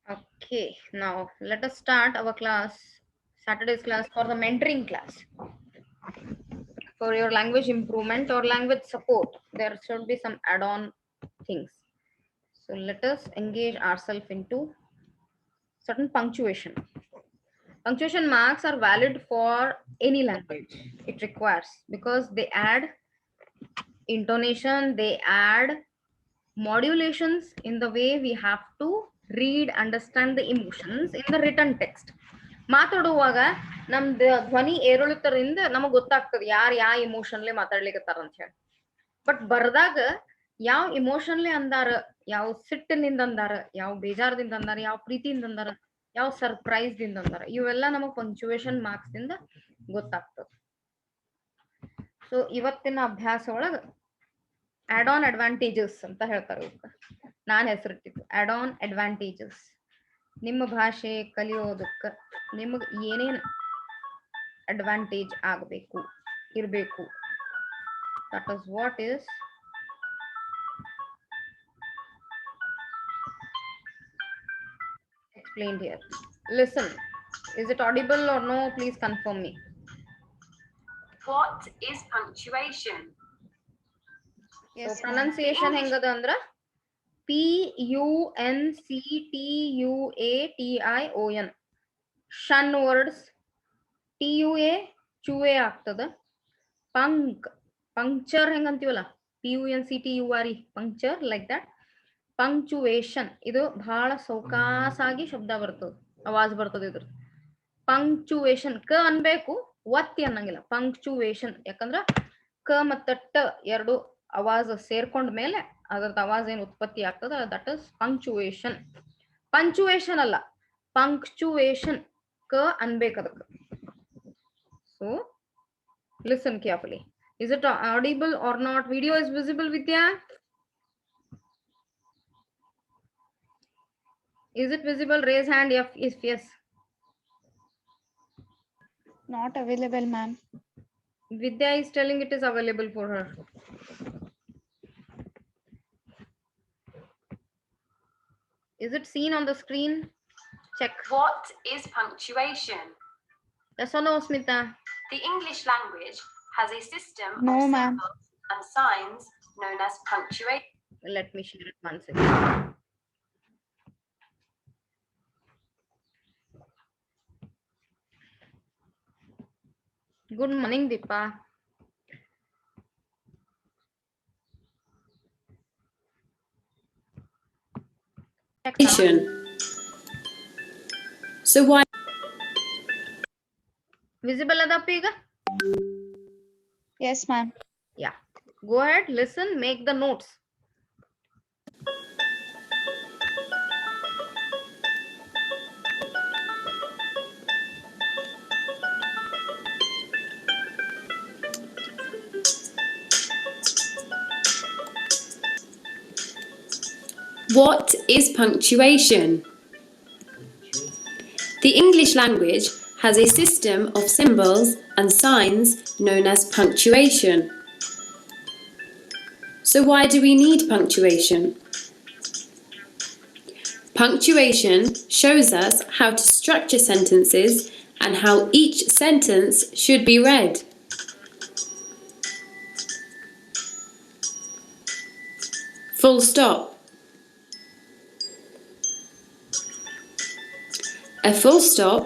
Okay, now let us start our class, Saturday's class for the mentoring class. For your language improvement or language support, there should be some add-on things. So let us engage ourselves into certain punctuation. Punctuation marks are valid for any language. It requires, because they add intonation, they add modulations in the way we have to read, understand the emotions in the written text. ಮಾತಾಡುವಾಗ ನಮ್ದು ಧ್ವನಿ ಏರುಳಿತರಿಂದ ನಮಗ್ ಗೊತ್ತಾಗ್ತದೆ ಯಾರು ಯಾವ ಇಮೋಷನ್ಲಿ ಮಾತಾಡ್ಲಿಕತ್ತಾರ ಅಂತ ಹೇಳಿ. But ಬರ್ದಾಗ ಯಾವ ಇಮೋಷನ್ಲಿ ಅಂದಾರ, ಯಾವ ಸಿಟ್ಟಿನಿಂದ ಅಂದಾರ, ಯಾವ ಬೇಜಾರದಿಂದ ಅಂದಾರ, ಯಾವ ಪ್ರೀತಿಯಿಂದ ಅಂದಾರ, ಯಾವ ಸರ್ಪ್ರೈಸ್ ದಿಂದ ಅಂದಾರ, ಇವೆಲ್ಲ ನಮಗ್ ಪಂಕ್ಚುವೇಶನ್ ಮಾರ್ಕ್ಸ್ ದಿಂದ ಗೊತ್ತಾಗ್ತದೆ. ಸೊ ಇವತ್ತಿನ ಅಭ್ಯಾಸ ಒಳಗ ಆಡ್ ಆನ್ ಅಡ್ವಾಂಟೇಜಸ್ ಅಂತ ಹೇಳ್ತಾರೆ. ನಾನು ಹೆಸರಿಟ್ಟಿದ್ದು ಆಡ್ ಆನ್ ಅಡ್ವಾಂಟೇಜಸ್. ನಿಮ್ಮ ಭಾಷೆ ಕಲಿಯೋದಕ್ಕೆ ನಿಮಗೆ ಏನೇನು ಅಡ್ವಾಂಟೇಜ್ ಆಗಬೇಕು, ಇರಬೇಕು, that is what is explained here. Listen, is it audible or no? Please confirm me. What is punctuation? Yes, so pronunciation hengada andra Punctuation. Shun words TUA ಚೂವೆ ಆಗ್ತದ. puncture ಹೆಂಗಂತೀವಲ್ಲ PUNCTURE puncture, like that. Punctuation ಇದು ಬಹಳ ಸೌಕಾಸಾಗಿ ಶಬ್ದ ಬರ್ತದೆ, ಆವಾಜ್ ಬರ್ತದೆ ಇದ್ರ. Punctuation ಕ ಅನ್ಬೇಕು, ಒತ್ತಿ ಅನ್ನಂಗಿಲ್ಲ. ಪಂಕ್ಚುವೇಶನ್ ಯಾಕಂದ್ರ ಕ ಮತ್ತ ಟ ಎರಡು ಆವಾಜ್ ಸೇರ್ಕೊಂಡ ಮೇಲೆ ಅದ್ರದ್ದು ಆವಾಜ್ ಏನ್ ಉತ್ಪತ್ತಿ ಆಗ್ತದ, ದಟ್ ಇಸ್ ಪಂಕ್ಚುವೇಶನ್. ಪಂಕ್ಚುವೇಶನ್ ಅಲ್ಲ, ಪಂಕ್ಚುವೇಶನ್. ಕ ಅನ್ಬೇಕು ಅದಕ್ಕೆ. So listen carefully. Is it audible or not? Video is visible, Vidya? Is it visible? Raise hand if yes. Not available, ma'am. Vidya is telling it is available for her. Is it seen on the screen? Check. What is punctuation? Yes or no, Smita? The English language has a system No, of ma'am. symbols and signs known as punctuation. Let me share it once again. Good morning, Deepa. So why? Visible adappa ಈಗ? Yes, ma'am. Yeah. Go ahead, listen, make the notes. What is punctuation? The English language has a system of symbols and signs known as punctuation. So why do we need punctuation? Punctuation shows us how to structure sentences and how each sentence should be read. Full stop. A full stop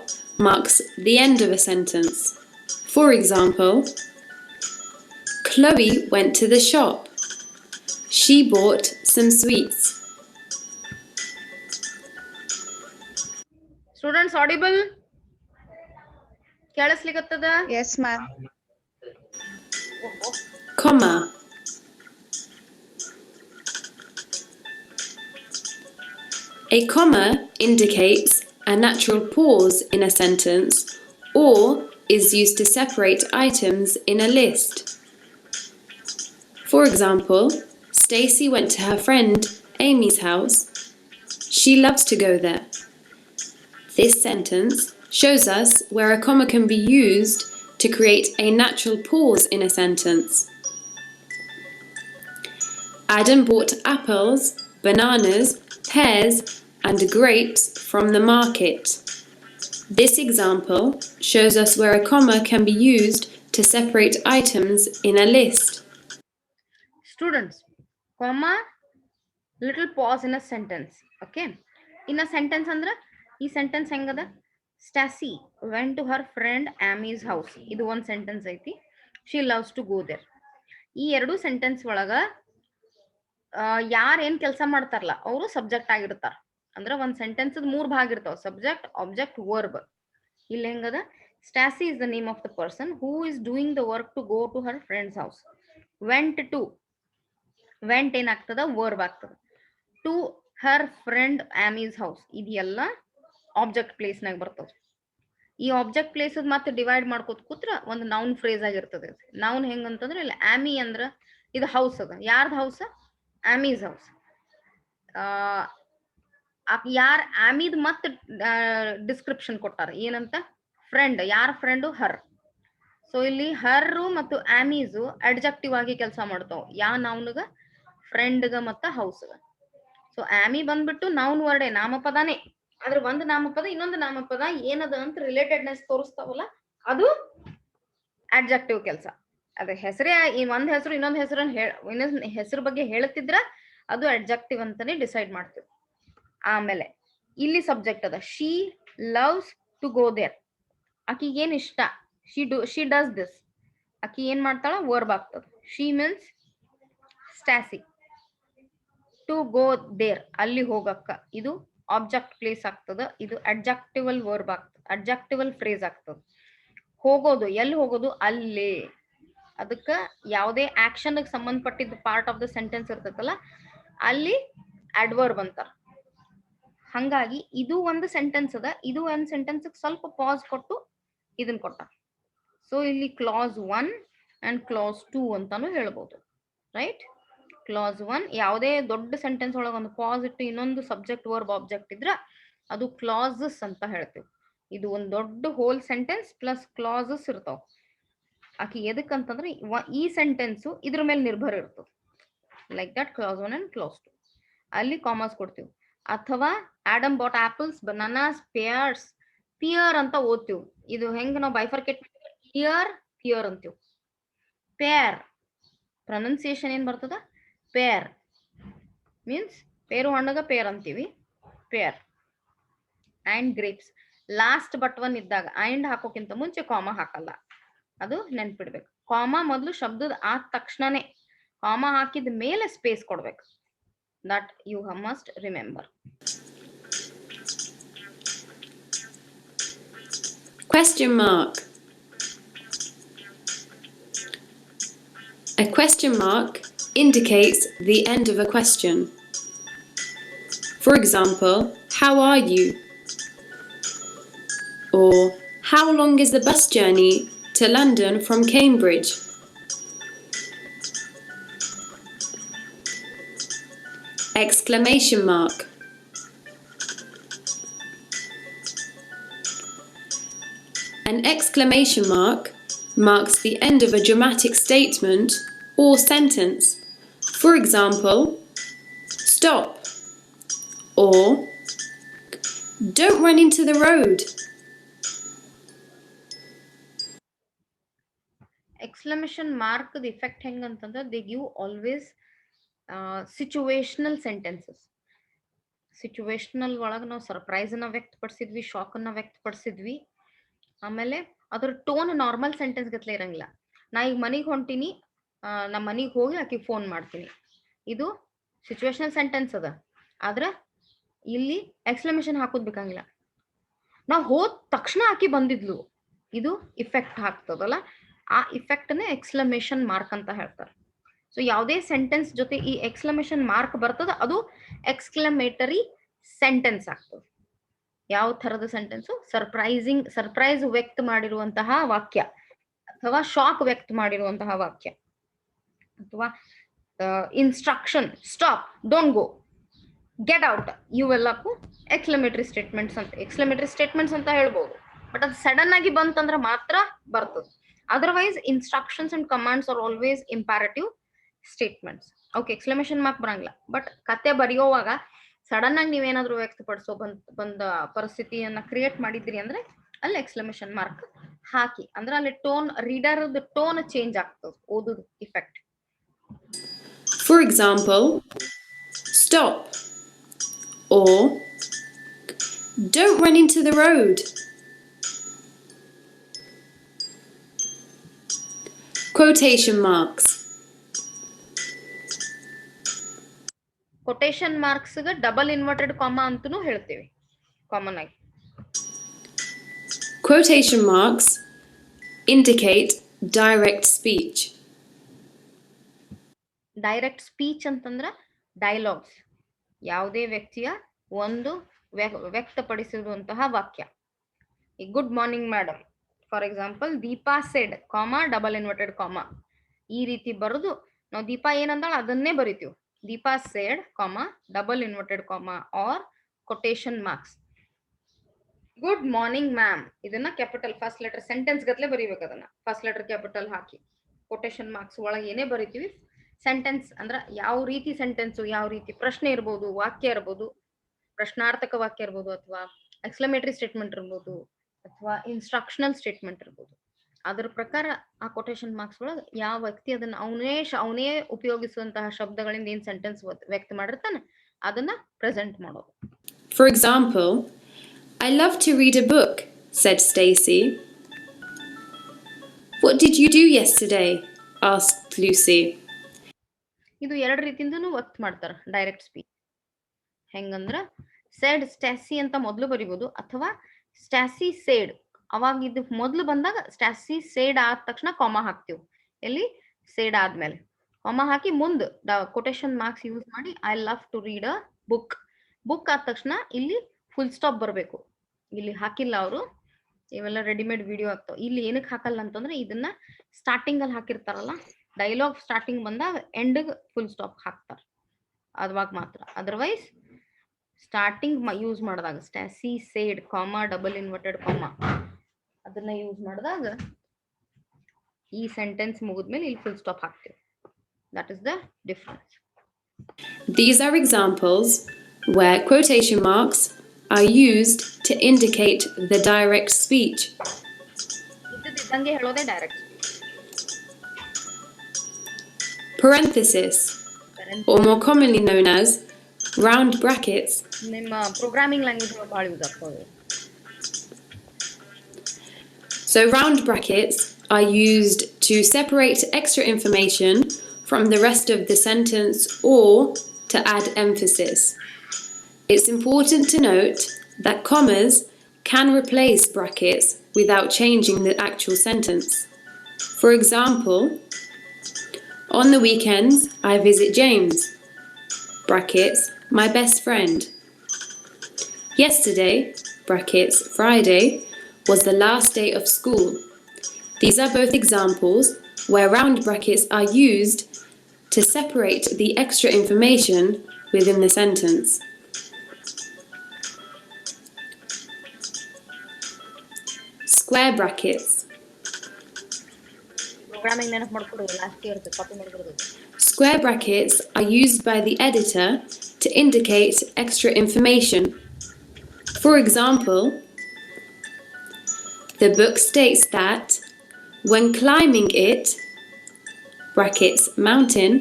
marks the end of a sentence. For example, Chloe went to the shop. She bought some sweets. Students, audible? ಕೇಳಿಸ್ಲಿಕತ್ತದ? Yes, ma'am. Comma. A comma indicates a natural pause in a sentence or is used to separate items in a list. For example, Stacy went to her friend Amy's house. She loves to go there. This sentence shows us where a comma can be used to create a natural pause in a sentence. Adam bought apples bananas, pears, and grapes from the market. This example shows us where a comma can be used to separate items in a list. Students, comma, little pause in a sentence. Okay, in a sentence andra ee sentence hengada? Stacy went to her friend Amy's house. ಇದು ಒಂದು sentence ಐತಿ. She loves to go there. ಈ ಎರಡು sentence ಒಳಗ ಯಾರು ಏನ್ ಕೆಲಸ ಮಾಡ್ತಾರಲ್ಲ ಅವರು ಸಬ್ಜೆಕ್ಟ್ ಆಗಿರ್ತಾರ. ಅಂದ್ರೆ ಒಂದ್ ಸೆಂಟೆನ್ಸ್ ಮೂರ್ ಭಾಗ ಇರ್ತಾವ, ಸಬ್ಜೆಕ್ಟ್, ಆಬ್ಜೆಕ್ಟ್, ವರ್ಬ್. ಇಲ್ಲಿ ಹೆಂಗದ? Stacy is the name of the person who is doing the work to go to her friend's house. Went to, went ಏನಾಗ್ತದ? ವರ್ಬ್ ಆಗ್ತದ. To her friend Amy's house, ಇದೆಲ್ಲ object place ನಾಗ ಬರ್ತದ. ಈ object place ಮತ್ತೆ divide ಮಾಡ್ಕೋತ ಕೂತ್ರ ಒಂದು noun phrase ಆಗಿರ್ತದೆ. ನೌನ್ ಹೆಂಗಂತಂದ್ರೆ ಇಲ್ಲಿ ಆಮಿ ಅಂದ್ರ ಇದು ಹೌಸ್ ಅದ. ಯಾರ್ದ ಹೌಸ್? ಆಮೀಸ್ ಹೌಸ್. ಯಾರ್ ಆಮಿದ್ ಮತ್ ಡಿಸ್ಕ್ರಿಪ್ಷನ್ ಕೊಟ್ಟಾರ ಏನಂತ? ಫ್ರೆಂಡ್. ಯಾರ ಫ್ರೆಂಡು? ಹರ್. ಸೊ ಇಲ್ಲಿ ಹರ್ ಮತ್ತು ಆಮೀಸು ಅಡ್ಜೆಕ್ಟಿವ್ ಆಗಿ ಕೆಲಸ ಮಾಡ್ತಾವ. ಯಾ ನೌನ್ಗ? ಫ್ರೆಂಡ್ಗ ಮತ್ತ ಹೌಸ್ಗ. ಸೊ ಆಮಿ ಬಂದ್ಬಿಟ್ಟು ನೌನ್ ವರ್ಡೇ, ನಾಮಪದಾನೇ. ಆದ್ರೆ ಒಂದು ನಾಮಪದ ಇನ್ನೊಂದು ನಾಮಪದ ಏನದ ಅಂತ ರಿಲೇಟೆಡ್ನೆಸ್ ತೋರಿಸ್ತಾವಲ್ಲ, ಅದು ಅಡ್ಜೆಕ್ಟಿವ್ ಕೆಲಸ. ಅದ ಹೆಸರೇ ಒಂದ್ ಹೆಸರು ಇನ್ನೊಂದ್ ಹೆಸರು ಬಗ್ಗೆ ಹೇಳುತ್ತಿದ್ರ ಅದು ಅಡ್ಜೆಕ್ಟಿವ್ ಅಂತಾನೆ ಡಿಸೈಡ್ ಮಾಡ್ತೀವಿ. ಆಮೇಲೆ ಇಲ್ಲಿ ಸಬ್ಜೆಕ್ಟ್ ಅದ. She loves to go there. ಆಕಿಗೆ ಏನ್ ಇಷ್ಟ? She does this. ಆಕಿ ಏನ್ ಮಾಡ್ತಾಳ? ವರ್ಬ್ ಆಗ್ತದ. She means Stacy. To go there, ಅಲ್ಲಿ ಹೋಗಕ್ಕ, ಇದು ಆಬ್ಜೆಕ್ಟ್ ಪ್ಲೇಸ್ ಆಗ್ತದ. ಇದು ಅಡ್ಜೆಕ್ಟಿವಲ್ ವರ್ಬ್ ಆಗ್ತದ, ಅಡ್ಜೆಕ್ಟಿವಲ್ ಫ್ರೇಸ್ ಆಗ್ತದ. ಹೋಗೋದು, ಎಲ್ಲಿ ಹೋಗೋದು? ಅಲ್ಲೇ. ಅದಕ್ಕ ಯಾವುದೇ ಆಕ್ಷನ್ ಸಂಬಂಧಪಟ್ಟಿದ್ದ ಪಾರ್ಟ್ ಆಫ್ ದ ಸೆಂಟೆನ್ಸ್ ಇರ್ತೈತಲ್ಲ, ಅಲ್ಲಿ ಅಡ್ವರ್ಬ್ ಅಂತಾರ. ಹಂಗಾಗಿ ಇದು ಒಂದು ಸೆಂಟೆನ್ಸ್ ಅದ. ಇದು ಒಂದು ಸೆಂಟೆನ್ಸ್ ಸ್ವಲ್ಪ ಪಾಸ್ ಕೊಟ್ಟು ಇದನ್ನ ಕೊಟ್ಟ. ಸೊ ಇಲ್ಲಿ ಕ್ಲಾಸ್ 1 ಅಂಡ್ ಕ್ಲಾಸ್ 2 ಅಂತಾನು ಹೇಳ್ಬೋದು. ರೈಟ್? ಕ್ಲಾಸ್ 1 ಯಾವುದೇ ದೊಡ್ಡ ಸೆಂಟೆನ್ಸ್ ಒಳಗೆ ಒಂದು ಪಾಸ್ ಇಟ್ಟು ಇನ್ನೊಂದು ಸಬ್ಜೆಕ್ಟ್ ವರ್ಬ್ ಆಬ್ಜೆಕ್ಟ್ ಇದ್ರ ಅದು ಕ್ಲಾಸಸ್ ಅಂತ ಹೇಳ್ತೀವಿ. ಇದು ಒಂದು ದೊಡ್ಡ ಹೋಲ್ ಸೆಂಟೆನ್ಸ್ ಪ್ಲಸ್ ಕ್ಲಾಸಸ್ ಇರ್ತಾವ. ಆಕಿ ಎದಕ್ಕಂತಂದ್ರೆ ಈ ಸೆಂಟೆನ್ಸು ಇದ್ರ ಮೇಲೆ ನಿರ್ಭರ ಇರ್ತದೆ. Like that class 1 and class 2. ಅಲ್ಲಿ ಕಾಮರ್ಸ್ ಕೊಡ್ತೀವಿ. ಅಥವಾ Adam bought apples, bananas, pears, pear ಅಂತ ಓದ್ತೀವಿ. ಇದು ಹೆಂಗ ನಾವು ಬೈಫರ್ಕೇಟ್ ಪಿಯರ್ ಪಿಯರ್ ಅಂತೀವಿ. ಪೇರ್ ಪ್ರೊನೌನ್ಸಿಯೇಷನ್ ಏನ್ ಬರ್ತದ? ಪೇರ್ ಮೀನ್ಸ್ ಪೇರು ಹಣ್ಣಗ ಪೇರ್ ಅಂತೀವಿ. Pear and grapes. Last but one ಇದ್ದಾಗ ಅಂಡ್ ಹಾಕೋಕ್ಕಿಂತ ಮುಂಚೆ ಕಾಮ ಹಾಕಲ್ಲ, ಅದು ನೆನ್ಪಿಡ್ಬೇಕು. ಕಾಮ ಮೊದಲು ಶಬ್ದದ ಆದ ತಕ್ಷಣನೇ, ಕಾಮ ಹಾಕಿದ ಮೇಲೆ ಸ್ಪೇಸ್ ಕೊಡ್ಬೇಕು. That you must remember. Question mark. A question mark indicates the end of a question. For example, how are you? Or how long is the bus journey to London from Cambridge? Exclamation mark. An exclamation mark marks the end of a dramatic statement or sentence. For example, stop, or don't run into the road. Exclamation mark the effect ಹೆಂಗಂತಂದ್ರೆ they give always situational sentences. Situational ಒಳಗೆ ನಾವು surprise ಅನ್ನ ವ್ಯಕ್ತಪಡಿಸಿದ್ವಿ, shock ಅನ್ನ ವ್ಯಕ್ತಪಡಿಸಿದ್ವಿ. ಆಮೇಲೆ ಅದ್ರ tone normal sentence ಗತ್ಲೆ ಇರಂಗಿಲ್ಲ. ನಾ ಈಗ ಮನೆಗೆ ಹೊಂಟೀನಿ, ನಮ್ಮ ಮನೆಗೆ ಹೋಗಿ ಆಕಿಗೆ ಫೋನ್ ಮಾಡ್ತೀನಿ, ಇದು ಸಿಚುವೇಶನಲ್ ಸೆಂಟೆನ್ಸ್ ಅದ. ಆದ್ರ ಇಲ್ಲಿ ಎಕ್ಸ್ಕ್ಲಮೇಷನ್ ಹಾಕೋದ್ ಬೇಕಂಗಿಲ್ಲ. ನಾವು ಹೋದ ತಕ್ಷಣ ಆಕಿ ಬಂದಿದ್ಲು, ಇದು ಇಫೆಕ್ಟ್ ಹಾಕ್ತದಲ್ಲ, ಆ ಇಫೆಕ್ಟ್ನೇ ಎಕ್ಸ್ಕ್ಲಮೇಷನ್ ಮಾರ್ಕ್ ಅಂತ ಹೇಳ್ತಾರೆ. ಸೊ ಯಾವುದೇ ಸೆಂಟೆನ್ಸ್ ಜೊತೆ ಈ ಎಕ್ಸ್ಕ್ಲಮೇಷನ್ ಮಾರ್ಕ್ ಬರ್ತದ ಅದು ಎಕ್ಸ್ಕ್ಲಮೇಟರಿ ಸೆಂಟೆನ್ಸ್ ಆಗ್ತದೆ. ಯಾವ ಥರದ ಸೆಂಟೆನ್ಸು? ಸರ್ಪ್ರೈಸ್ ವ್ಯಕ್ತ ಮಾಡಿರುವಂತಹ ವಾಕ್ಯ, ಅಥವಾ ಶಾಕ್ ವ್ಯಕ್ತ ಮಾಡಿರುವಂತಹ ವಾಕ್ಯ, ಅಥವಾ instruction, stop, don't go, get out, ಇವೆಲ್ಲಕ್ಕೂ ಎಕ್ಸ್ಕ್ಲಮೇಟರಿ ಸ್ಟೇಟ್ಮೆಂಟ್ಸ್ ಅಂತ ಹೇಳ್ಬೋದು. ಬಟ್ ಅದು ಸಡನ್ ಆಗಿ ಬಂತಂದ್ರೆ ಮಾತ್ರ ಬರ್ತದೆ. Otherwise instructions and commands are always imperative statements. Okay exclamation mark ಬರಂಗಿಲ್ಲ. ಬಟ್ ಕತೆ ಬರೆಯುವಾಗ ಸಡನ್ ಆಗಿ ನೀವೇನಾದ್ರೂ ವ್ಯಕ್ತಪಡಿಸೋ ಬಂದ ಪರಿಸ್ಥಿತಿಯನ್ನ ಕ್ರಿಯೇಟ್ ಮಾಡಿದ್ರಿ ಅಂದ್ರೆ ಅಲ್ಲಿ ಎಕ್ಸ್ಕ್ಲಮೇಷನ್ ಮಾರ್ಕ್ ಹಾಕಿ. ಅಂದ್ರೆ ಅಲ್ಲಿ ಟೋನ್ ರೀಡರ್ ಟೋನ್ ಚೇಂಜ್ ಆಗ್ತದೆ ಓದುದು effect. For example, stop or don't run into the road. Quotation marks. Quotation marks double inverted comma ಅಂತನೂ ಹೇಳ್ತೀವಿ ಕಾಮನ್ ಆಗಿ. Quotation marks indicate direct speech. Direct speech ಅಂತಂದ್ರ dialogues, ಯಾವುದೇ ವ್ಯಕ್ತಿಯ ಒಂದು ವ್ಯಕ್ತಪಡಿಸಿರುವಂತಹ ವಾಕ್ಯ. ಈ good morning madam for example Deepa said comma double inverted comma ಈ ರೀತಿ ಬರೆದು ನಾವು ದೀಪಾ ಏನಂದಾಳ ಅದನ್ನೇ ಬರಿತೀವಿ. Deepa said comma double inverted comma or quotation marks. Good morning ma'am ಇದನ್ನ ಕ್ಯಾಪಿಟಲ್ ಫಸ್ಟ್ ಲೆಟರ್ ಸೆಂಟೆನ್ಸ್ ಗತ್ಲೆ ಬರೀಬೇಕು. ಅದನ್ನ ಫಸ್ಟ್ ಲೆಟರ್ ಕ್ಯಾಪಿಟಲ್ ಹಾಕಿ ಕೊಟೇಶನ್ ಮಾರ್ಕ್ಸ್ ಒಳಗೆ ಏನೇ ಬರಿತೀವಿ. ಸೆಂಟೆನ್ಸ್ ಅಂದ್ರ ಯಾವ ರೀತಿ ಸೆಂಟೆನ್ಸು, ಯಾವ ರೀತಿ ಪ್ರಶ್ನೆ ಇರ್ಬೋದು, ವಾಕ್ಯ ಇರ್ಬೋದು, ಪ್ರಶ್ನಾರ್ಥಕ ವಾಕ್ಯ ಇರ್ಬೋದು, ಅಥವಾ ಎಕ್ಸ್ಕ್ಲಮೇಟರಿ ಸ್ಟೇಟ್ಮೆಂಟ್ ಇರ್ಬೋದು, ಅಥವಾ ಇನ್ಸ್ಟ್ರಕ್ಷನಲ್ ಸ್ಟೇಟ್ಮೆಂಟ್ ಇರ್ಬೋದು. ಅದ್ರ ಪ್ರಕಾರ ಆ ಕೊಟೇಶನ್ ಮಾರ್ಕ್ಸ್ ಒಳಗೆ ಯಾವ ವ್ಯಕ್ತಿ ಅದನ್ನ ಅವನೇ ಉಪಯೋಗಿಸುವಂತಹ ಶಬ್ದಗಳಿಂದ ಏನ್ ಸೆಂಟೆನ್ಸ್ ವ್ಯಕ್ತ ಮಾಡಿರ್ತಾನೆ ಅದನ್ನ ಪ್ರೆಸೆಂಟ್ ಮಾಡೋದು. For example, I love to read a book, said Stacy. What did you do yesterday? Asked Lucy. ಇದು ಎರಡು ರೀತಿಯಿಂದನೂ ವರ್ಕ್ ಮಾಡ್ತಾರ ಡೈರೆಕ್ಟ್ ಸ್ಪೀಚ್. ಹೆಂಗಂದ್ರ ಸೆಡ್ ಸ್ಟ್ಯಾಸಿ ಅಂತ ಮೊದಲು ಬರಿಬೋದು, ಅಥವಾ ಸ್ಟ್ಯಾಸಿ ಸೇಡ್ ಅವಾಗ ಇದು ಮೊದಲು ಬಂದಾಗ ಸ್ಟ್ಯಾಸಿ ಸೇಡ್ ಆದ ತಕ್ಷಣ ಕಾಮಾ ಹಾಕ್ತಿವಿ. ಎಲ್ಲಿ ಸೇಡ್ ಆದ್ಮೇಲೆ ಕಾಮಾ ಹಾಕಿ ಮುಂದೆ ಕೊಟೇಶನ್ ಮಾರ್ಕ್ಸ್ ಯೂಸ್ ಮಾಡಿ I love to read a book. Book ಆದ ತಕ್ಷಣ ಇಲ್ಲಿ ಫುಲ್ ಸ್ಟಾಪ್ ಬರಬೇಕು. ಇಲ್ಲಿ ಹಾಕಿಲ್ಲ ಅವರು, ಇವೆಲ್ಲ ರೆಡಿಮೇಡ್ ವಿಡಿಯೋ ಆಗ್ತಾವ. ಇಲ್ಲಿ ಏನಕ್ಕೆ ಹಾಕಲ್ಲ ಅಂತಂದ್ರೆ ಇದನ್ನ ಸ್ಟಾರ್ಟಿಂಗ್ ಅಲ್ಲಿ ಹಾಕಿರ್ತಾರಲ್ಲ, ಡೈಲಾಗ್ ಸ್ಟಾರ್ಟಿಂಗ್ ಬಂದಾಗ ಎಂಡ್ ಫುಲ್ ಸ್ಟಾಪ್ ಹಾಕ್ತಾರ ಅದ್ವಾಗ ಮಾತ್ರ. ಅದರ್ವೈಸ್ ಸ್ಟಾರ್ಟಿಂಗ್ ಯೂಸ್ ಮಾಡಿದಾಗ Stacy said comma double inverted comma ಅದನ್ನ ಯೂಸ್ ಮಾಡಿದಾಗ ಈ ಸೆಂಟೆನ್ಸ್ ಮುಗಿದ್ಮೇಲೆ ಇಲ್ಲಿ ಫುಲ್ ಸ್ಟಾಪ್ ಹಾಕ್ತೀವಿ. That is the difference. These are examples where quotation marks are used to indicate the direct speech. ಇದ್ದಂಗೆ ಹೇಳೋದೇ direct. Parenthesis, or more commonly known as round brackets. ನಿಮ್ಮ programming language ಬಹಳ use ಆಗ್ತದೆ. So round brackets are used to separate extra information from the rest of the sentence or to add emphasis. It's important to note that commas can replace brackets without changing the actual sentence. For example, on the weekends, I visit James, brackets, my best friend. Yesterday, brackets, Friday, was the last day of school. These are both examples where round brackets are used to separate the extra information within the sentence. Square brackets. Programming ನೆನಪು ಮಾಡ್ಕೊಡೋದು last year copy ಮಾಡ್ಕೊಡೋದು. Square brackets are used by the editor to indicate extra information. For example, the book states that when climbing it, brackets mountain,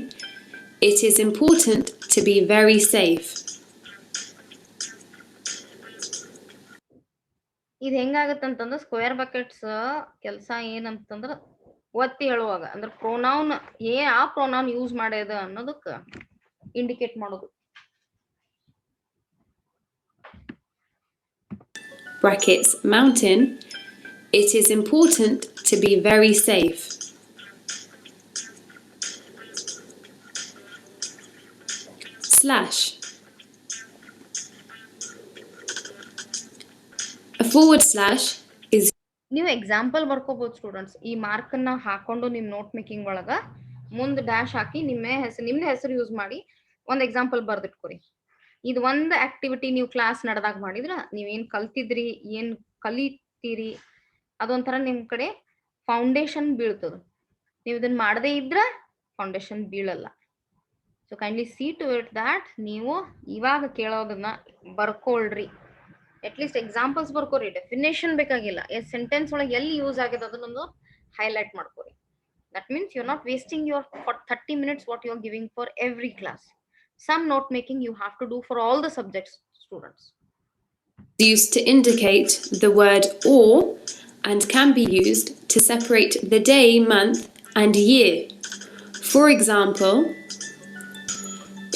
it is important to be very safe. ಇದು ಹೆಂಗಾಗತ್ತಂತಂದ್ರೆ square buckets ಕೆಲಸ ಏನಂತಂದ್ರ ಒತ್ತಿ ಹೇಳುವಾಗ ಅಂದ್ರೆ pronoun ಆ pronoun use ಮಾಡ್ಯದ ಅನ್ನೋದಕ್ಕ indicate ಮಾಡೋದು. Brackets mountain, it is important to be very safe. Slash. A forward slash is ನೀವು example ಬರ್ಕೋಬಹುದು students. ಈ mark ನ ಹಾಕೊಂಡು ನಿಮ್ ನೋಟ್ ಮೇಕಿಂಗ್ ಒಳಗ ಮುಂದ್ ಡ್ಯಾಶ್ ಹಾಕಿ ನಿಮ್ನ ಹೆಸರು ಯೂಸ್ ಮಾಡಿ ಒಂದ್ ಎಕ್ಸಾಂಪಲ್ ಬರ್ದಿಟ್ಕೊರಿ. ಇದು ಒಂದ್ ಆಕ್ಟಿವಿಟಿ ನೀವು ಕ್ಲಾಸ್ ನಡೆದಾಗ ಮಾಡಿದ್ರ ನೀವೇನ್ ಕಲ್ತಿದ್ರಿ, ಏನ್ ಕಲಿತೀರಿ ಅದೊಂಥರ ನಿಮ್ ಕಡೆ ಫೌಂಡೇಶನ್ ಬೀಳ್ತದ. ನೀವು ಇದನ್ನ ಮಾಡದೇ ಇದ್ರ ಫೌಂಡೇಶನ್ ಬೀಳಲ್ಲ. So kindly see to it that ನೀವು ಇವಾಗ ಕೇಳೋದನ್ನ ಬರ್ಕೊಳ್ರಿ. ಅಟ್ಲೀಸ್ಟ್ ಎಕ್ಸಾಂಪಲ್ಸ್ ಬರ್ಕೋರಿ, ಡೆಫಿನೇಷನ್ ಬೇಕಾಗಿಲ್ಲ. ಸೆಂಟೆನ್ಸ್ ಒಳಗೆ ಎಲ್ಲಿ ಯೂಸ್ ಆಗಿದೆ ಅದನ್ನೊಂದು ಹೈಲೈಟ್ ಮಾಡ್ಕೋರಿ. That means you are not wasting your 30 minutes what you are giving for every class. Some note making you have to do for all the subjects, students. Used to indicate the word or and can be used to separate the day, month, and year. For example,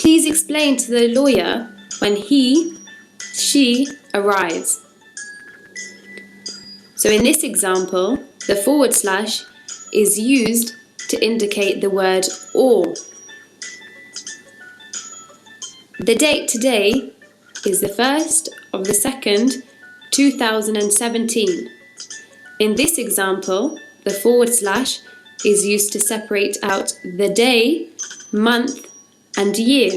please explain to the lawyer when she arrives. So in this example, the forward slash is used to indicate the word or. The date today is the 1st of the 2nd, 2017. In this example, the forward slash is used to separate out the day, month, and year.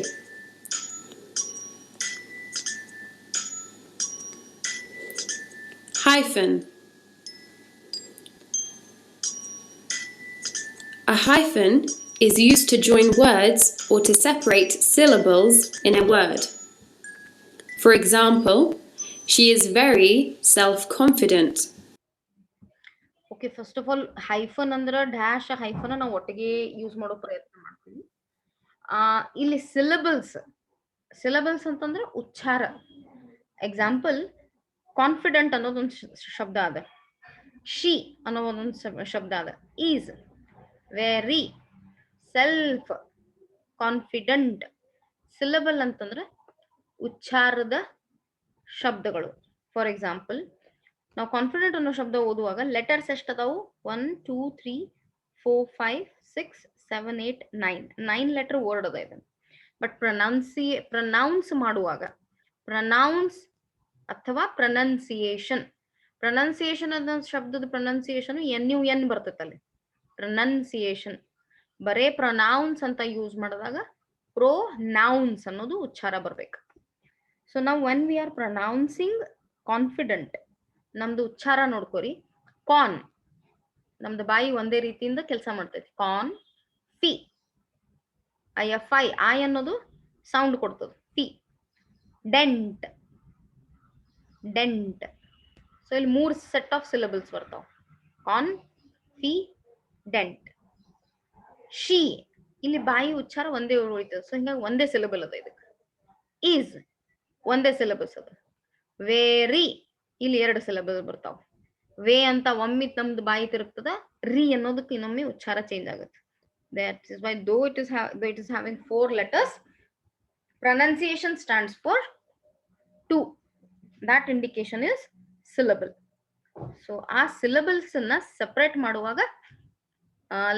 Hyphen. A hyphen is used to join words or to separate syllables in a word. For example, she is very self-confident. Okay, first of all hyphen ಅಂದ್ರೆ dash hyphen ನಾವು ಒಟ್ಟಿಗೆ use ಮಾಡೋ ಪ್ರಯತ್ನ ಮಾಡ್ತೀವಿ. ಇಲ್ಲಿ syllables ಅಂತಂದ್ರೆ ಉಚ್ಚಾರ. Example, confident ಅನ್ನೋದೊಂದು ಶಬ್ದ ಅದ, ಶಿ ಅನ್ನೋ ಒಂದೊಂದು ಶಬ್ದ ಅದ, is, very, self, confident. Syllable ಅಂತಂದ್ರೆ ಉಚ್ಚಾರದ ಶಬ್ದಗಳು. ಫಾರ್ ಎಕ್ಸಾಂಪಲ್, ನಾವು ಕಾನ್ಫಿಡೆಂಟ್ ಅನ್ನೋ ಶಬ್ದ ಓದುವಾಗ ಲೆಟರ್ಸ್ ಎಷ್ಟದಾವು? 1 2 3 4 5 6 7 8 9 ಲೆಟರ್ ವರ್ಡ್ ಅದ ಇದು. ಬಟ್ ಪ್ರನೌನ್ಸ್ ಮಾಡುವಾಗ, ಪ್ರನೌನ್ಸ್ ಅಥವಾ ಪ್ರನನ್ಸಿಯೇಷನ್ ಅನ್ನೋ ಶಬ್ದದ ಪ್ರನನ್ಸಿಯೇಷನ್ NUN ಬರ್ತೈತಲ್ಲಿ, ಪ್ರನನ್ಸಿಯೇಷನ್. ಬರೇ ಪ್ರನೌನ್ಸ್ ಅಂತ ಯೂಸ್ ಮಾಡಿದಾಗ ಪ್ರೊನೌನ್ಸ್ ಅನ್ನೋದು ಉಚ್ಚಾರ ಬರ್ಬೇಕು. ಸೊ ನಾವು ವೆನ್ ವಿ ಆರ್ ಪ್ರನೌನ್ಸಿಂಗ್ ಕಾನ್ಫಿಡೆಂಟ್, ನಮ್ದು ಉಚ್ಚಾರ ನೋಡ್ಕೋರಿ. ಕಾನ್, ನಮ್ದು ಬಾಯಿ ಒಂದೇ ರೀತಿಯಿಂದ ಕೆಲಸ ಮಾಡ್ತೈತಿ. ಕಾನ್, ಫಿ, ಐ ಅನ್ನೋದು ಸೌಂಡ್ ಕೊಡ್ತದ, ಫಿ. ಡೆಂಟ್, ಸೊ ಇಲ್ಲಿ 3 ಸೆಟ್ ಆಫ್ ಸಿಲಬಲ್ಸ್ ಬರ್ತಾವ. ಕಾನ್, ಫಿ, ಡೆಂಟ್. ಶಿ, ಇಲ್ಲಿ ಬಾಯಿ ಉಚ್ಚಾರ ಒಂದೇ ಉಳಿತದ, ಸೊ ಹಿಂಗಾಗಿ ಒಂದೇ ಸಿಲಬಲ್ ಅದ ಇದಕ್ಕೆ. ಈಸ್ ಒಂದೇ ಸಿಲಬಸ್ ಅದ. ವೆರಿ, ಇಲ್ಲಿ 2 ಸಿಲಬಲ್ ಬರ್ತಾವ. ವೇ ಅಂತ ಒಮ್ಮೆ ನಮ್ದು ಬಾಯಿ ತಿರುಗ್ತದ, ರಿ ಅನ್ನೋದಕ್ಕೆ ಇನ್ನೊಮ್ಮೆ ಉಚ್ಚಾರ ಚೇಂಜ್ ಆಗುತ್ತೆ. That is why though it is having 4 letters, pronunciation stands for 2. That indication is syllable. So ಆ syllables ಅನ್ನ separate ಮಾಡುವಾಗ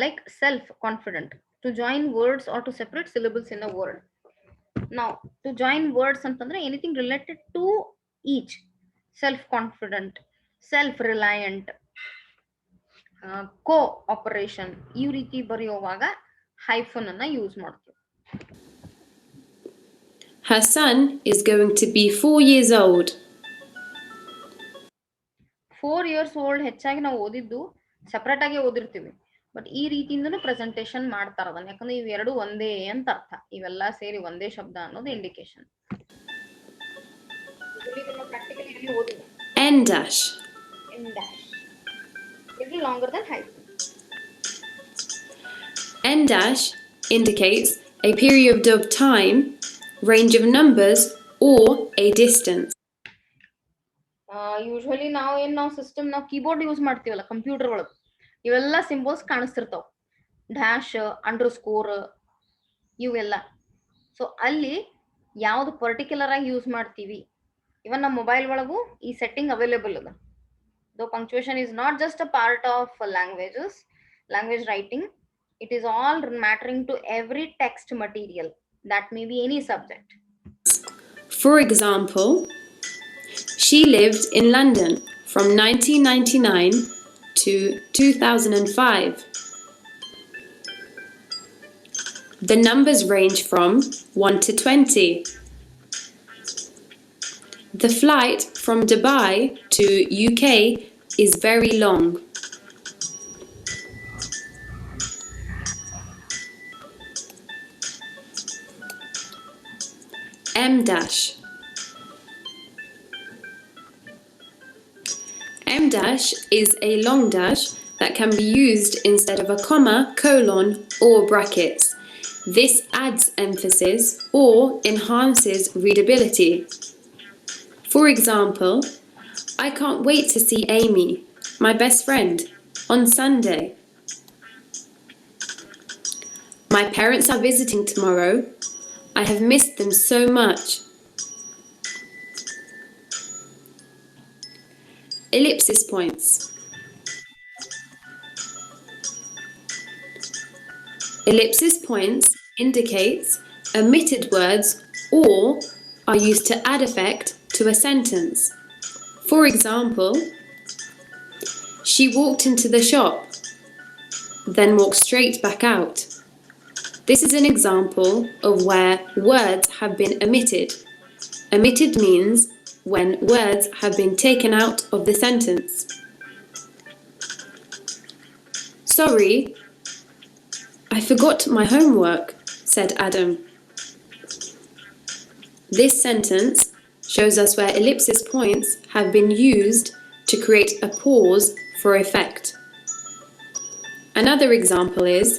like self confident, to join words or to separate syllables in a word. Now to join words ಅಂತಂದ್ರೆ anything related to each. Self confident, self reliant, cooperation, ಈ ರೀತಿ ಬರೆಯುವಾಗ hyphen ಅನ್ನ use ಮಾಡ್ತೀವಿ. Her son is going to be 4 years old. 4 years old ಹೆಚ್ಚಾಗಿ ನಾವು ಓದಿದ್ದು separate ಆಗಿ ಓದಿರ್ತೀವಿ, ಬಟ್ ಈ ರೀತಿಯಿಂದನೂ ಪ್ರೆಸೆಂಟೇಷನ್ ಮಾಡ್ತಾರ ಅದನ್ನ. ಯಾಕಂದ್ರೆ ಇವೆರಡು ಒಂದೇ ಅಂತ ಅರ್ಥ, ಇವೆಲ್ಲ ಸೇರಿ ಒಂದೇ ಶಬ್ದ ಅನ್ನೋದು indication. N dash. Little longer than hyphen. N dash indicates a period of time, range of numbers, or a distance. Usually ನಾವು ಸಿಸ್ಟಮ್ ನಾವು ಕೀಬೋರ್ಡ್ ಯೂಸ್ ಮಾಡ್ತೀವಲ್ಲ ಕಂಪ್ಯೂಟರ್ ಒಳಗೆ, ಇವೆಲ್ಲ ಸಿಂಬಲ್ಸ್ ಕಾಣಿಸ್ತಿರ್ತಾವ, ಡ್ಯಾಶ್, ಅಂಡರ್ ಸ್ಕೋರ್, ಇವೆಲ್ಲ. ಸೊ ಅಲ್ಲಿ ಯಾವ್ದು ಪರ್ಟಿಕ್ಯುಲರ್ ಆಗಿ use ಮಾಡ್ತೀವಿ, ಇವನ್ ನಮ್ಮ ಮೊಬೈಲ್ ಒಳಗೂ ಈ ಸೆಟ್ಟಿಂಗ್ ಅವೈಲೇಬಲ್ ಅದ. Though punctuation is not just a part of language writing, it is all mattering to every text material, that may be any subject. For example, she lived in London from 1999 to 2005. The numbers range from 1 to 20. The flight from Dubai to UK is very long. M dash. M dash is a long dash that can be used instead of a comma, colon, or brackets. This adds emphasis or enhances readability. For example, I can't wait to see Amy, my best friend, on Sunday. My parents are visiting tomorrow. I have missed them so much. Ellipsis points. Ellipsis points indicates omitted words or are used to add effect to a sentence. For example, she walked into the shop, then walked straight back out. This is an example of where words have been omitted. Omitted means when words have been taken out of the sentence. Sorry, I forgot my homework, said Adam. This sentence shows us where ellipsis points have been used to create a pause for effect. Another example is,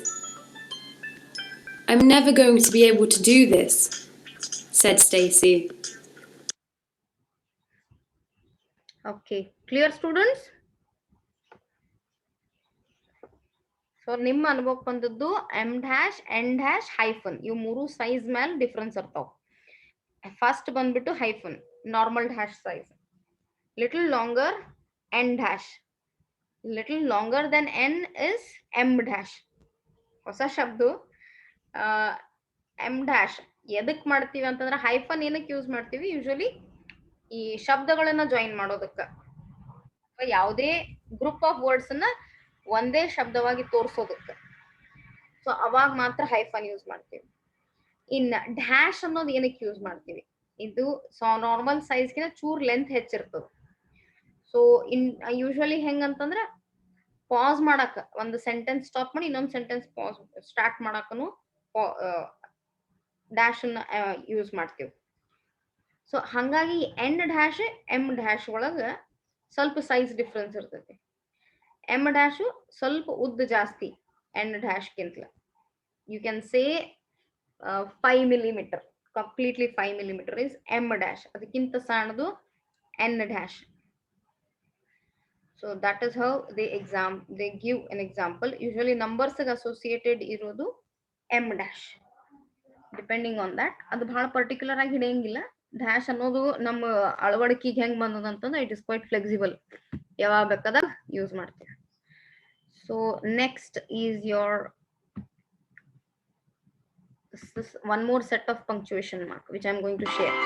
I'm never going to be able to do this, said Stacy. Okay, clear students? So ನಿಮ್ಮ ಅನುಭವಕ್ಕೆ ಬಂದದ್ದು em dash en dash hyphen ಇವು ಮೂರು size ಮೇಲೆ difference ಇರ್ತಾವ. First ಬಂದ್ಬಿಟ್ಟು hyphen normal dash size, little longer en dash, little longer than en is em dash. ಹೊಸ ಶಬ್ದ ಎಮ್ ಡ್ಯಾಶ್ ಎದಕ್ ಮಾಡ್ತೀವಿ ಅಂತಂದ್ರೆ ಹೈಫನ್ ಏನಕ್ಕೆ ಯೂಸ್ ಮಾಡ್ತೀವಿ, ಯೂಶಲಿ ಈ ಶಬ್ದಗಳನ್ನ ಜಾಯಿನ್ ಮಾಡೋದಕ್ಕ, ಯಾವುದೇ ಗ್ರೂಪ್ ಆಫ್ ವರ್ಡ್ಸ್ ಅನ್ನ ಒಂದೇ ಶಬ್ದವಾಗಿ ತೋರ್ಸೋದಕ್ಕೆ. ಸೊ ಅವಾಗ ಮಾತ್ರ ಹೈಫನ್ ಯೂಸ್ ಮಾಡ್ತೀವಿ. ಇನ್ನ ಡ್ಯಾಶ್ ಅನ್ನೋದು ಏನಕ್ಕೆ ಯೂಸ್ ಮಾಡ್ತೀವಿ, ಇದು ನಾರ್ಮಲ್ ಸೈಜ್ಗಿನ ಚೂರ್ ಲೆಂತ್ ಹೆಚ್ಚಿರ್ತದೆ. ಸೊ ಯೂಶಲಿ ಹೆಂಗಂತಂದ್ರ ಪಾಸ್ ಮಾಡಾಕ, ಒಂದು ಸೆಂಟೆನ್ಸ್ ಸ್ಟಾಪ್ ಮಾಡಿ ಇನ್ನೊಂದು ಸೆಂಟೆನ್ಸ್ ಪಾಸ್ ಸ್ಟಾರ್ಟ್ ಮಾಡಾಕನು ಡ್ಯಾಶ್ ಅನ್ನ ಯೂಸ್ ಮಾಡ್ತೀವಿ. ಸೊ ಹಂಗಾಗಿ ಎನ್ ಡ್ಯಾಶ್ ಎಮ್ ಡ್ಯಾಶ್ ಒಳಗ ಸ್ವಲ್ಪ ಸೈಜ್ ಡಿಫ್ರೆನ್ಸ್ ಇರ್ತೈತಿ. ಎಮ್ ಡ್ಯಾಶು ಸ್ವಲ್ಪ ಉದ್ದ ಜಾಸ್ತಿ ಎನ್ ಡ್ಯಾಶ್ಗಿಂತಲ. You can say 5 millimeter, completely 5 millimeter is em dash. ಅದಕ್ಕಿಂತ ಸಣ್ಣದು en dash. So that is how they give an example. Usually numbers associated ಇರೋದು em dash. Depending on that ಅದು ಬಹಳ ಪರ್ಟಿಕ್ಯುಲರ್ ಆಗಿ ಹಿಡಿಯಂಗಿಲ್ಲ. ಡ್ಯಾಶ್ ಅನ್ನೋದು ನಮ್ಮ ಅಳವಡಿಕೆಗೆ ಹೆಂಗ್ ಬಂದದಂತಂದ್ರೆ ಇಟ್ ಇಸ್ ಕ್ವೈಟ್ ಫ್ಲೆಕ್ಸಿಬಲ್, ಯಾವಾಗ ಬೇಕಾದಾಗ ಯೂಸ್ ಮಾಡ್ತೀವಿ. So next is your one more set of punctuation mark which I'm going to share.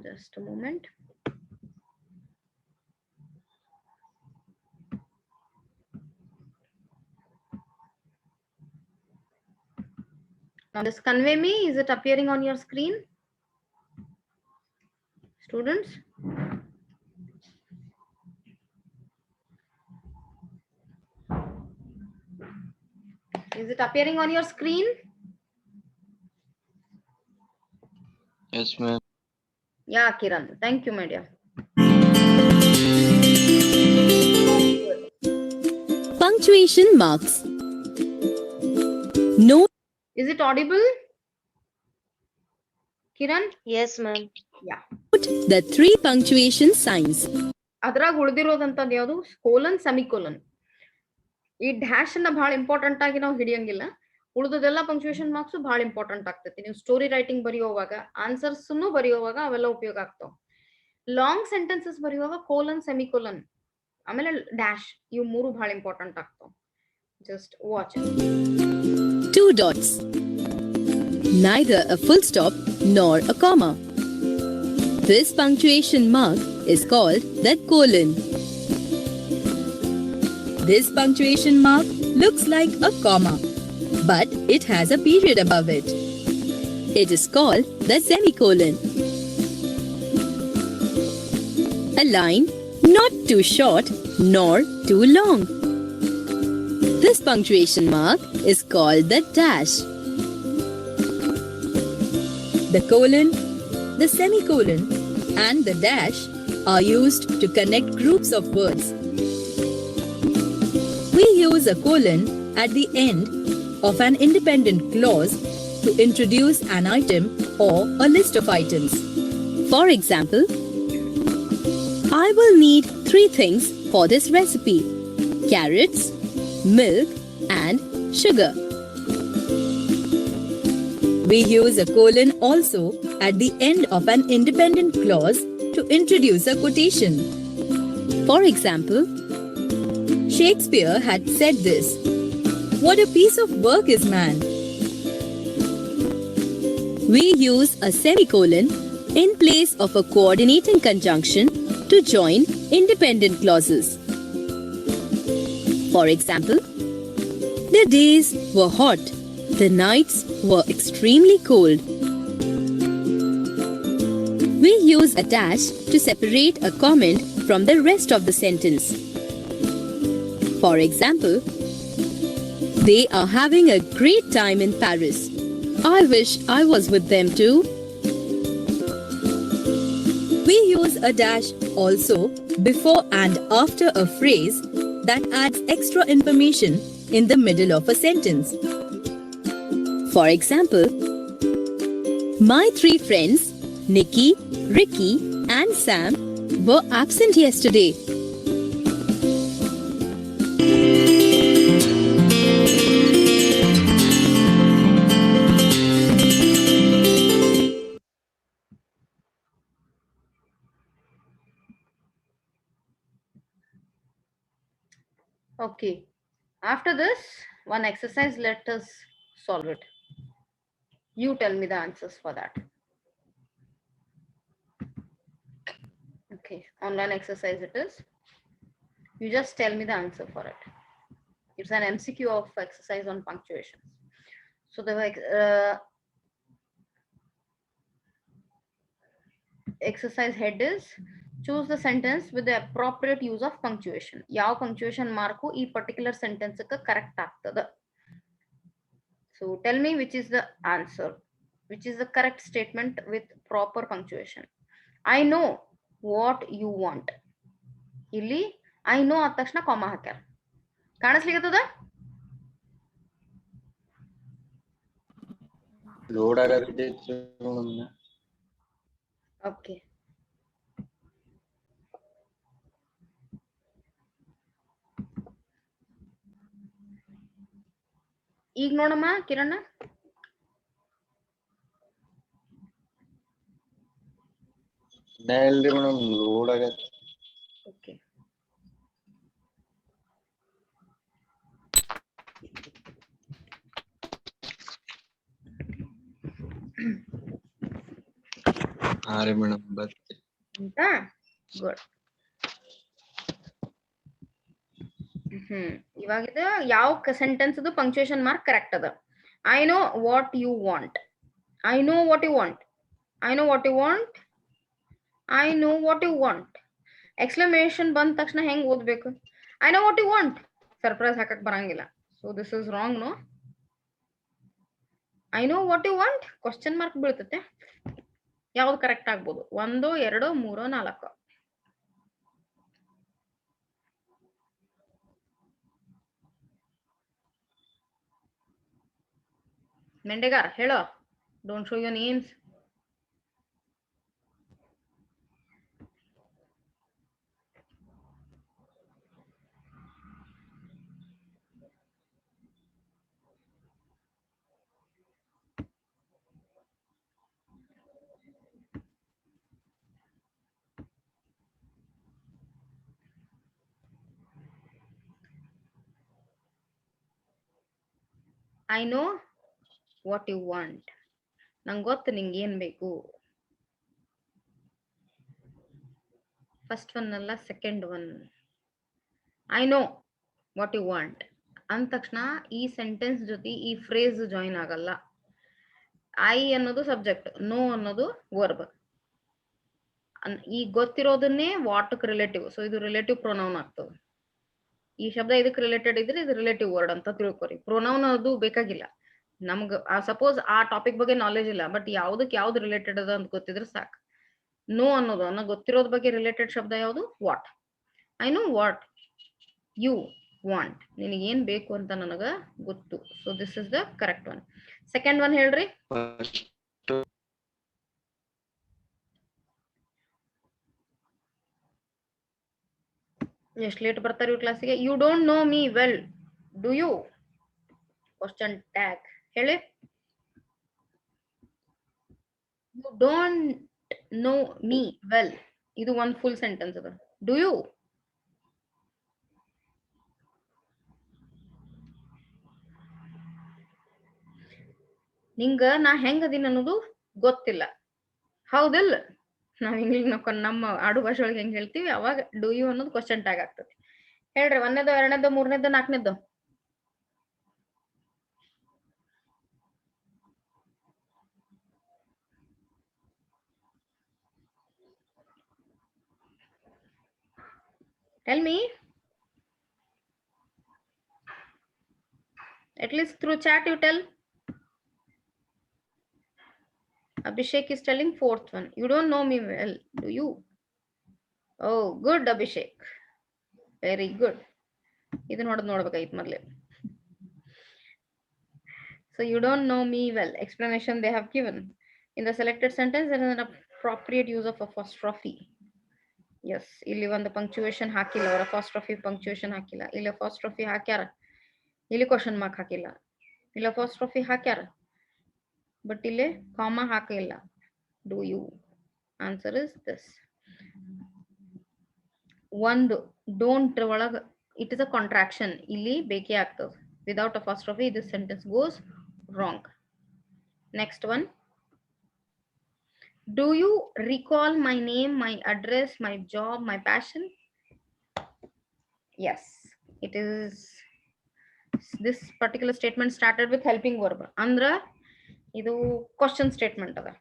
Just a moment. Now this convey me, is it appearing on your screen, students? Is it appearing on your screen? Yes, ma'am. Yeah, Kiran. Thank you, my dear. Punctuation marks. Note. Is it audible? Kiran? Yes, ma'am. Yeah. The 3 punctuation signs. ಅದ್ರಾಗ ಉಳಿದಿರೋದಂತದ್ದು ಯಾವುದು, colon semicolon. ಈ dash ಅನ್ನ ಬಹಳ important ಆಗಿ ನಾವು ಹಿಡಿಯಂಗಿಲ್ಲ. ಉಳಿದದೆಲ್ಲ punctuation marks ಬಹಳ important ಆಗ್ತೈತಿ. ನೀವು ಸ್ಟೋರಿ ರೈಟಿಂಗ್ ಬರೆಯುವಾಗ, ಆನ್ಸರ್ಸ್ ಬರೆಯುವಾಗ ಅವೆಲ್ಲ ಉಪಯೋಗ ಆಗ್ತಾವ. ಲಾಂಗ್ ಸೆಂಟೆನ್ಸಸ್ ಬರೆಯುವಾಗ ಕೋಲನ್ ಸೆಮಿಕೋಲನ್ ಆಮೇಲೆ ಡ್ಯಾಶ್ ಇವು ಮೂರು ಬಹಳ ಇಂಪಾರ್ಟೆಂಟ್ ಆಗ್ತಾವ. Just watch. 2 dots. Neither a full stop nor a comma. This punctuation mark is called the colon. This punctuation mark looks like a comma, but it has a period above it. It is called the semicolon. A line not too short nor too long. This punctuation mark is called the dash. The colon, the semicolon, and the dash are used to connect groups of words. We use a colon at the end of an independent clause to introduce an item or a list of items. For example, I will need 3 things for this recipe: carrots, milk, and sugar. We use a colon also at the end of an independent clause to introduce a quotation. For example, Shakespeare had said this: "What a piece of work is man." We use a semicolon in place of a coordinating conjunction to join independent clauses. For example, the days were hot, the nights were extremely cold. We use a dash to separate a comment from the rest of the sentence. For example, they are having a great time in Paris. I wish I was with them too. We use a dash also before and after a phrase that adds extra information in the middle of a sentence. For example, my 3 friends, Nikki, Ricky, and Sam, were absent yesterday. Okay. After this, one exercise, let us solve it. You tell me the answers for that. Okay, online exercise it is. You just tell me the answer for it. It's an MCQ of exercise on punctuation. So the exercise head is: choose the sentence with the appropriate use of punctuation. Yav punctuation marku ee particular sentence ka correct agtada. So tell me which is the answer, which is the correct statement with proper punctuation. I know what you want. Illi I know ಆದ ತಕ್ಷಣ comma ಹಾಕ್ಯಾರ. ಕಾಣಿಸ್ಲಿಕ್ಕತ್ತದ? Load ಆಗತೈತಿ ನೋಡಮ್ಮ. Okay. ಈಗ ನೋಡಮ್ಮ ಕಿರಣ. ಇಲ್ರಿ madam, load ಆಗತ್ತೆ. Okay. ಹಾ ರೀ ಮೇಡಮ್, ಬರ್ತಿ. ಆಯ್ತಾ? ಗುಡ್. ಇವಾಗ ಯಾವ ಸೆಂಟೆನ್ಸ್ ಅದು ಪಂಕ್ಚುಯೇಷನ್ ಮಾರ್ಕ್ ಕರೆಕ್ಟ್ ಅದ. I know what you want. I know what you want. I know what you want. I know what you want. Exclamation ಬಂದ ತಕ್ಷಣ ಹೆಂಗ್ ಓದ್ಬೇಕು? I know what you want. Surprise ಹಾಕಕ್ ಬರಂಗಿಲ್ಲ. So this is wrong. No, I know what you want question mark ಬೀಳ್ತತೆ. ಯಾವ್ದು correct ಆಗ್ಬೋದು? 1 2 3 4. ಮೆಂಡೆಗಾರ್ ಹೇಳೋ. Don't show your names. I know what you want. ನಂಗೆ ಗೊತ್ತು ನಿಂಗೆ ಏನ್ ಬೇಕು. ಫಸ್ಟ್ ಒನ್ ಅಲ್ಲ, second one. I know what you want ಅಂದ ತಕ್ಷಣ ಈ ಸೆಂಟೆನ್ಸ್ ಜೊತೆ ಈ ಫ್ರೇಸ್ ಜಾಯಿನ್ ಆಗಲ್ಲ. ಐ ಅನ್ನೋದು ಸಬ್ಜೆಕ್ಟ್, ನೋ ಅನ್ನೋದು ವರ್ಬ್. ಈ ಗೊತ್ತಿರೋದನ್ನೇ ವಾಟ್ಕ್ ರಿಲೇಟಿವ್. ಸೊ ಇದು ರಿಲೇಟಿವ್ ಪ್ರೊನೌನ್ ಆಗ್ತದೆ. ಈ ಶಬ್ದ ಇದಕ್ಕೆ ರಿಲೇಟೆಡ್ ಇದ್ರೆ ಇದು ರಿಲೇಟಿವ್ ವರ್ಡ್ ಅಂತ ತಿಳ್ಕೊರಿ. ಪ್ರೊನೌನ್ ಅದು ಬೇಕಾಗಿಲ್ಲ ನಮ್ಗ. ಸಪೋಸ್ ಆ ಟಾಪಿಕ್ ಬಗ್ಗೆ ನಾಲೆಜ್ ಇಲ್ಲ, ಬಟ್ ಯಾವ್ದಕ್ ಯಾವ್ದು ರಿಲೇಟೆಡ್ ಅದ ಅಂತ ಗೊತ್ತಿದ್ರೆ ಸಾಕು. ನೋ ಅನ್ನೋದು ನನಗೆ ಗೊತ್ತಿರೋದ್ ಬಗ್ಗೆ ರಿಲೇಟೆಡ್ ಶಬ್ದ ಯಾವುದು? What. I know what you want. ನಿನಗೆ ಏನ್ ಬೇಕು ಅಂತ ನನಗ ಗೊತ್ತು. So this is the correct one. Second one ಹೇಳ್ರಿ. First, ಎಷ್ಟು ಲೇಟ್ ಬರ್ತಾರೆ ಇವ್ ಕ್ಲಾಸಿಗೆ? You don't know me well do you? Question tag ಹೇಳಿ. You don't know me well, ಇದು ಒಂದ್ ಫುಲ್ ಸೆಂಟೆನ್ಸ್ ಅದ. Do you? ನಿಂಗ ನಾ ಹೆಂಗದೀನಿ ಅನ್ನೋದು ಗೊತ್ತಿಲ್ಲ, ಹೌದಿಲ್ಲ? ನಾವ್ ಇಂಗ್ಲಿಷ್ ನಮ್ಮ ಆಡು ಭಾಷೆ ಒಳಗೆ ಹೆಂಗ್ ಹೇಳ್ತೀವಿ ಅವಾಗ ಡು ಯು ಅನ್ನೋದು ಕ್ವಶನ್ ಟ್ಯಾಗ್ ಆಗ್ತದೆ. ಹೇಳ್ರಿ, ಒಂದನೇದು, ಎರಡನೇದು, ಮೂರನೇದು, ನಾಲ್ಕನೇದು. Tell me. At least through chat you tell. Abhishek is telling fourth one. You don't know me well, do you? Oh, good Abhishek. Very good. Idu nodಬೇಕಾಗಿತ್ತು ಮೊದಲೇ. So you don't know me well. Explanation they have given. In the selected sentence, there is an appropriate use of apostrophe. Yes, ಇಲ್ಲಿ ಒಂದು punctuation ಹಾಕಿಲ್ಲ, ಅವರ apostrophe punctuation ಹಾಕಿಲ್ಲ. ಇಲ್ಲಿ apostrophe ಹಾಕ್ಯಾರ, ಇಲ್ಲಿ question mark ಹಾಕಿಲ್ಲ. ಇಲ್ಲಿ apostrophe ಹಾಕ್ಯಾರ, ಬಟ್ ಇಲ್ಲಿ ಕಾಮಾ ಹಾಕಿಲ್ಲ. Do you? Answer is this. ಒಂದು ಡೋಂಟ್ ಒಳಗ ಇಟ್ ಇಸ್ ಅ ಕಾಂಟ್ರಾಕ್ಷನ್, ಇಲ್ಲಿ ಬೇಕೇ ಆಗ್ತದೆ. Without apostrophe this sentence goes wrong. Next one. Do you recall my name, my address, my job, my passion? Yes, it is. This particular statement started with helping verb. Andra idu question statement ada.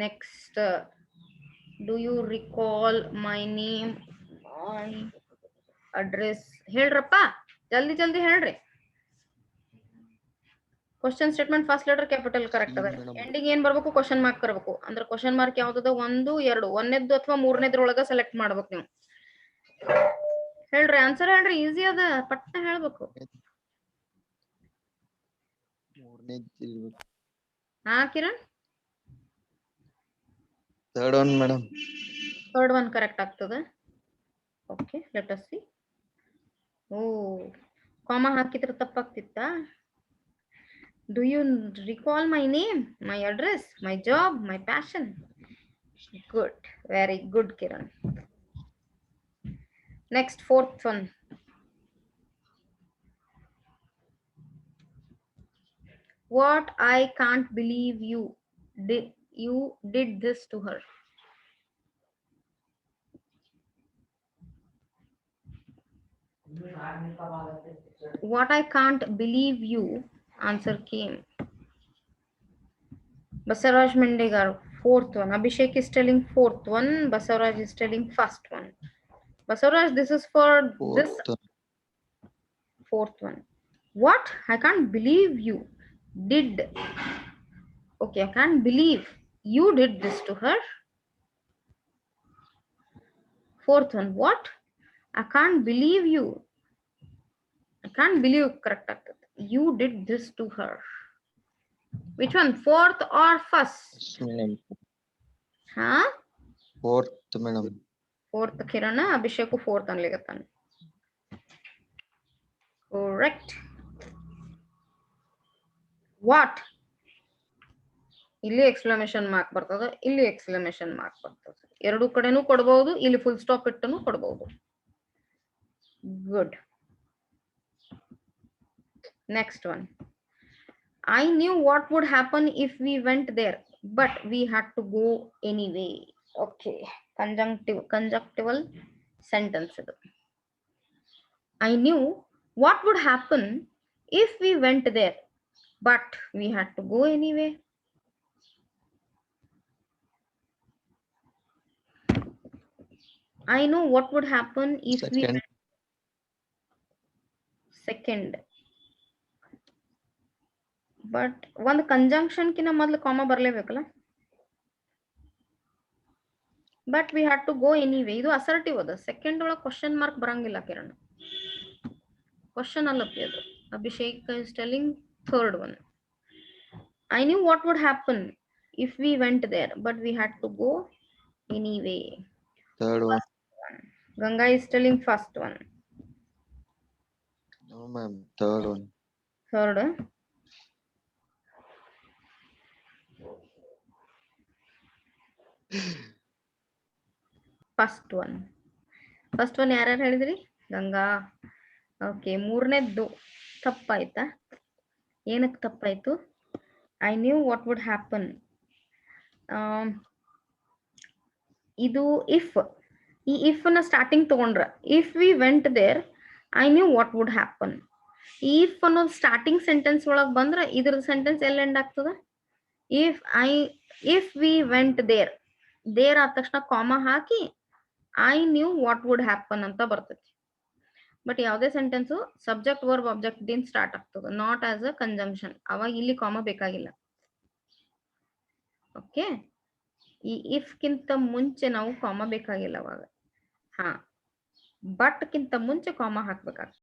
Next, do you recall my name, my address? ಹೇಳ್ರಪ್ಪ, ಜಲ್ದಿ ಜಲ್ದಿ ಹೇಳ್ರಿ. Question statement first letter capital correct ಅದ. Ending ಏನ್ ಬರ್ಬೇಕು? Question mark ಬರಬೇಕು. ಅಂದ್ರೆ question mark ಯಾವ್ದದ? 1, 2, ಒಂದನೇದ್ದು ಅಥವಾ ಮೂರನೇದ್ರೊಳಗ ಸೆಲೆಕ್ಟ್ ಮಾಡ್ಬೇಕು ನೀವು. ಹೇಳ್ರಿ, ಆನ್ಸರ್ ಹೇಳ್ರಿ, ಈಸಿ ಅದ, ಪಟ್ಟ ಹೇಳ್ಬೇಕು. ಹಾ Kiran, third one madam. Third one correct ಆಗ್ತದೆ. Okay, let us see. ಓ, ಕಾಮಾ ಹಾಕಿದ್ರೆ ತಪ್ಪಾಗ್ತಿತ್ತಾ? Do you recall my name, my address, my job, my passion? Good, very good Kiran. Next, fourth one. What? I can't believe you did this to her. What? I can't believe you. Answer came. Basaraj Mendegar, fourth one. Abhishek is telling fourth one. Basaraj is telling first one. Basaraj, this is for this fourth one. What? I can't believe you did. Okay, I can't believe you did this to her. Fourth one. What? I can't believe you. I can't believe, correct. You did this to her. Which one? Fourth or first? Madam. Huh? Fourth madam. Fourth Kirana, Abhishek fourth anligatan. Correct. What? ಇಲ್ಲಿ exclamation mark ಬರ್ತದೆ, ಇಲ್ಲಿ exclamation mark ಬರ್ತದೆ. ಎರಡು ಕಡೆನೂ ಕೊಡಬಹುದು, ಇಲ್ಲಿ full stop ಇಟ್ಟನು ಕೊಡಬಹುದು. Good. Next one. I knew what would happen if we went there, but we had to go anyway. Okay, conjunctival sentence. I knew what would happen if we went there, but we had to go anyway. I know what would happen if we went. Second. But ಒಂದು conjunction ಕಿನ್ನ ಮೊದಲು comma ಬರ್ಲೇಬೇಕಲ್ಲ. But we had to go anyway. ಇದು assertive ಅದ. Second ಒಳಗೆ question mark ಬರಂಗಿಲ್ಲ Kiran. Question ಅಲ್ಲಪ್ಪಿ ಅದು. Abhishek is telling third one. I knew what would happen if we went there, but we had to go anyway. Third one. Ganga is telling first one. No, ma'am. Third one. Third. First one. First one ಯಾರ್ಯಾರು ಹೇಳಿದ್ರಿ? Ganga. Okay, ಮೂರನೇದ್ದು ತಪ್ಪಾಯ್ತಾ? ಏನಕ್ಕೆ ತಪ್ಪಾಯ್ತು? I knew what would happen. ಇದು if. ಈ if ನ starting ತಗೊಂಡ್ರ, if we went there I knew what would happen. If ಅನ್ನೋದು ಸ್ಟಾರ್ಟಿಂಗ್ ಸೆಂಟೆನ್ಸ್ ಒಳಗೆ ಬಂದ್ರೆ ಇದ್ರದ್ದು ಸೆಂಟೆನ್ಸ್ ಎಲ್ಲಿ ಎಂಡ್ ಆಗ್ತದ? If we went there, there ಆದ ತಕ್ಷಣ ಕಾಮ ಹಾಕಿ I knew what would happen ಅಂತ ಬರ್ತೈತಿ. ಬಟ್ ಯಾವುದೇ sentence subject verb object din start ಆಗ್ತದೆ, ನಾಟ್ ಆಸ್ ಅ ಕಂಜಂಕ್ಷನ್. ಅವಾಗ ಇಲ್ಲಿ ಕಾಮ ಬೇಕಾಗಿಲ್ಲ. ಓಕೆ, ಈ ಇಫ್ ಕಿಂತ ಮುಂಚೆ ನಾವು ಕಾಮ ಬೇಕಾಗಿಲ್ಲ ಅವಾಗ. ಹಾ, ಬಟ್ ಕಿಂತ ಮುಂಚೆ ಕಾಮ ಹಾಕ್ಬೇಕಾಗ್ತದೆ.